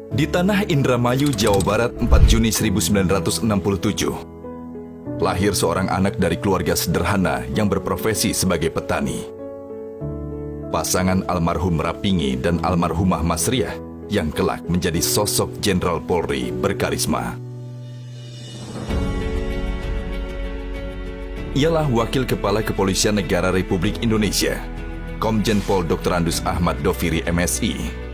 Di tanah Indramayu, Jawa Barat, 4 Juni 1967, lahir seorang anak dari keluarga sederhana yang berprofesi sebagai petani. Pasangan almarhum Rapingi dan almarhumah Masriah yang kelak menjadi sosok Jenderal Polri berkarisma. Ialah Wakil Kepala Kepolisian Negara Republik Indonesia, Komjen Pol Dr. Andus Ahmad Doviri MSI.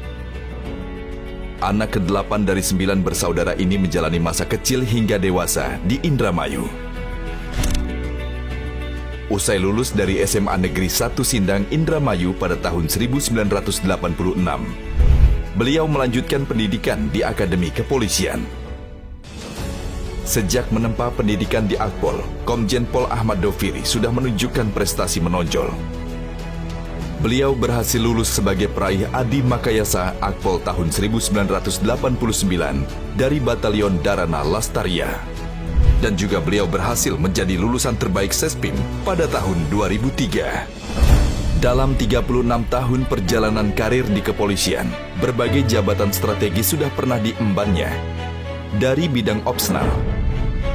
Anak ke-8 dari 9 bersaudara ini menjalani masa kecil hingga dewasa di Indramayu. Usai lulus dari SMA Negeri 1 Sindang Indramayu pada tahun 1986, beliau melanjutkan pendidikan di Akademi Kepolisian. Sejak menempa pendidikan di Akpol, Komjen Pol Ahmad Doviri sudah menunjukkan prestasi menonjol. Beliau berhasil lulus sebagai peraih Adi Makayasa Akpol tahun 1989 dari Batalion Dharana Lastaria. Dan juga beliau berhasil menjadi lulusan terbaik Sespim pada tahun 2003. Dalam 36 tahun perjalanan karir di kepolisian, berbagai jabatan strategis sudah pernah diembannya. Dari bidang opsnal,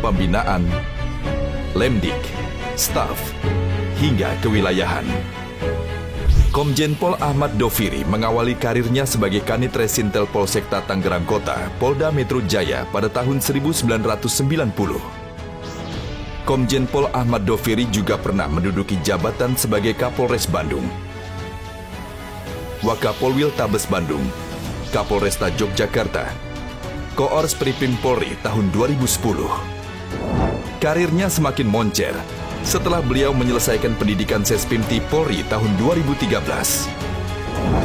pembinaan, lemdik, staf, hingga kewilayahan. Komjen Pol Ahmad Doviri mengawali karirnya sebagai Kanit Resintel Polsekta Tangerang Kota, Polda Metro Jaya pada tahun 1990. Komjen Pol Ahmad Doviri juga pernah menduduki jabatan sebagai Kapolres Bandung, Wakapolwil Tabes Bandung, Kapolresta Yogyakarta, Koors Pripim Polri tahun 2010. Karirnya semakin moncer setelah beliau menyelesaikan pendidikan Sespimti Polri tahun 2013.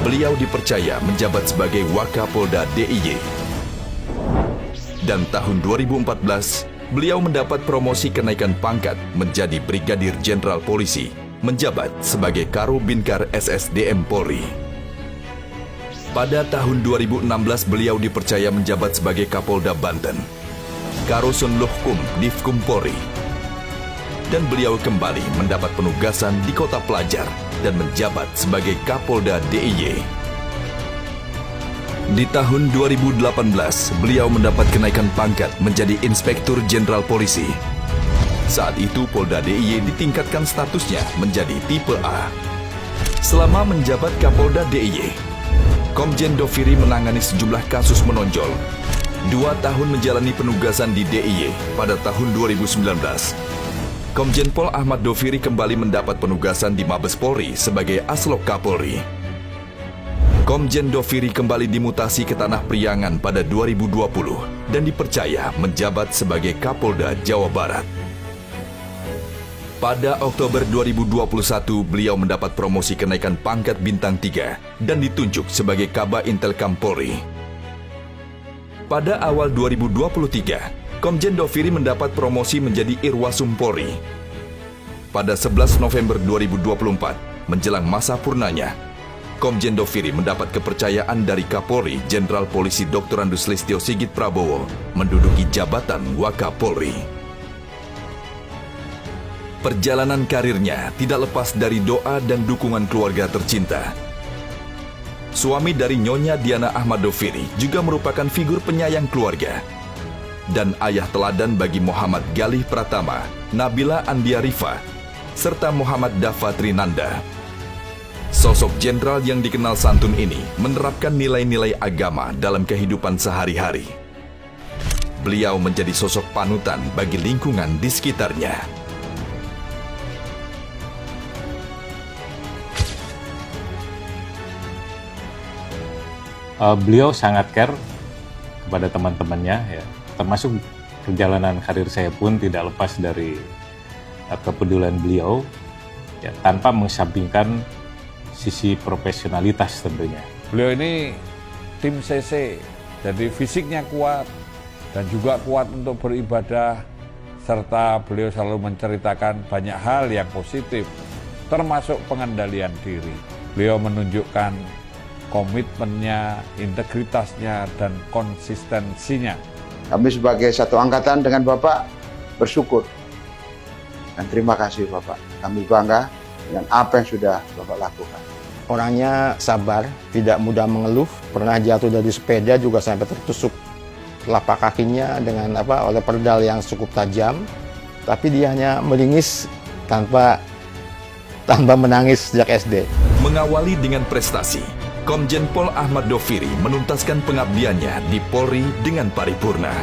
Beliau dipercaya menjabat sebagai Wakapolda DIY. Dan tahun 2014, beliau mendapat promosi kenaikan pangkat menjadi Brigadir Jenderal Polisi, menjabat sebagai Karobinka SSDM Polri. Pada tahun 2016, beliau dipercaya menjabat sebagai Kapolda Banten, Karosun Lohkum Divkum Polri. Dan beliau kembali mendapat penugasan di Kota Pelajar dan menjabat sebagai Kapolda DIY. Di tahun 2018, beliau mendapat kenaikan pangkat menjadi Inspektur Jenderal Polisi. Saat itu Polda DIY ditingkatkan statusnya menjadi Tipe A. Selama menjabat Kapolda DIY, Komjen Doviri menangani sejumlah kasus menonjol. 2 tahun menjalani penugasan di DIY pada tahun 2019. Komjen Pol Ahmad Doviri kembali mendapat penugasan di Mabes Polri sebagai Aslok Kapolri. Komjen Doviri kembali dimutasi ke Tanah Priangan pada 2020 dan dipercaya menjabat sebagai Kapolda Jawa Barat. Pada Oktober 2021, beliau mendapat promosi kenaikan pangkat bintang 3 dan ditunjuk sebagai Kaba Intelkam Polri. Pada awal 2023, Komjen Doviri mendapat promosi menjadi Irwasum Polri. Pada 11 November 2024, menjelang masa purnanya, Komjen Doviri mendapat kepercayaan dari Kapolri Jenderal Polisi Dr. Andus Listio Sigit Prabowo menduduki jabatan Wakapolri. Perjalanan karirnya tidak lepas dari doa dan dukungan keluarga tercinta. Suami dari Nyonya Diana Ahmad Doviri juga merupakan figur penyayang keluarga. Dan ayah teladan bagi Muhammad Galih Pratama, Nabila Andia Rifa, serta Muhammad Dafa Trinanda. Sosok jenderal yang dikenal santun ini menerapkan nilai-nilai agama dalam kehidupan sehari-hari. Beliau menjadi sosok panutan bagi lingkungan di sekitarnya. Beliau sangat care kepada teman-temannya, ya. Termasuk perjalanan karir saya pun tidak lepas dari kepedulian beliau, ya, tanpa mengesampingkan sisi profesionalitas tentunya. Beliau ini tim CC, jadi fisiknya kuat dan juga kuat untuk beribadah, serta beliau selalu menceritakan banyak hal yang positif, termasuk pengendalian diri. Beliau menunjukkan komitmennya, integritasnya, dan konsistensinya. Kami sebagai satu angkatan dengan Bapak bersyukur dan terima kasih Bapak. Kami bangga dengan apa yang sudah Bapak lakukan. Orangnya sabar, tidak mudah mengeluh, pernah jatuh dari sepeda juga sampai tertusuk telapak kakinya oleh perdal yang cukup tajam, tapi dia hanya meringis tanpa menangis sejak SD. Mengawali dengan prestasi, Komjen Pol Ahmad Doviri menuntaskan pengabdiannya di Polri dengan paripurna.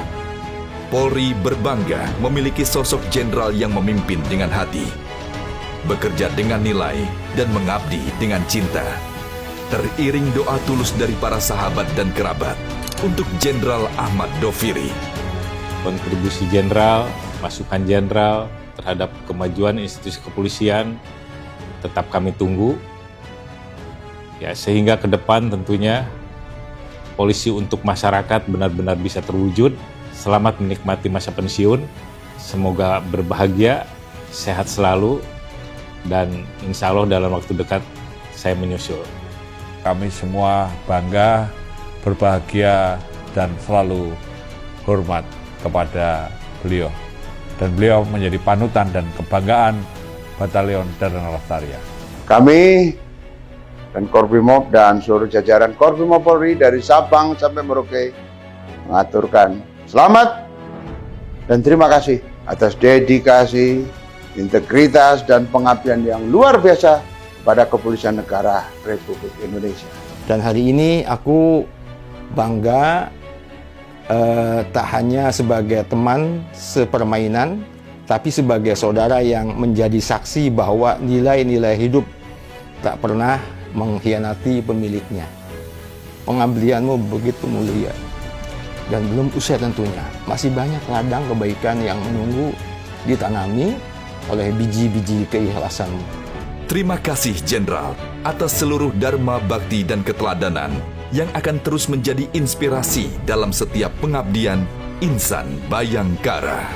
Polri berbangga memiliki sosok jenderal yang memimpin dengan hati, bekerja dengan nilai, dan mengabdi dengan cinta. Teriring doa tulus dari para sahabat dan kerabat untuk Jenderal Ahmad Doviri. Kontribusi jenderal, masukan jenderal terhadap kemajuan institusi kepolisian tetap kami tunggu. Ya, sehingga ke depan tentunya polisi untuk masyarakat benar-benar bisa terwujud. Selamat menikmati masa pensiun. Semoga berbahagia, sehat selalu, dan insya Allah dalam waktu dekat saya menyusul. Kami semua bangga, berbahagia, dan selalu hormat kepada beliau. Dan beliau menjadi panutan dan kebanggaan Batalion Danang Lestari. Kami dan Korbimob dan seluruh jajaran Korbimob Polri dari Sabang sampai Merauke mengaturkan selamat dan terima kasih atas dedikasi, integritas, dan pengabdian yang luar biasa pada Kepolisian Negara Republik Indonesia. Dan hari ini aku bangga tak hanya sebagai teman sepermainan, tapi sebagai saudara yang menjadi saksi bahwa nilai-nilai hidup tak pernah mengkhianati pemiliknya. Pengabdianmu begitu mulia dan belum usai tentunya. Masih banyak ladang kebaikan yang menunggu ditanami oleh biji-biji keikhlasanmu. Terima kasih Jenderal atas seluruh dharma bakti dan keteladanan yang akan terus menjadi inspirasi dalam setiap pengabdian insan Bayangkara.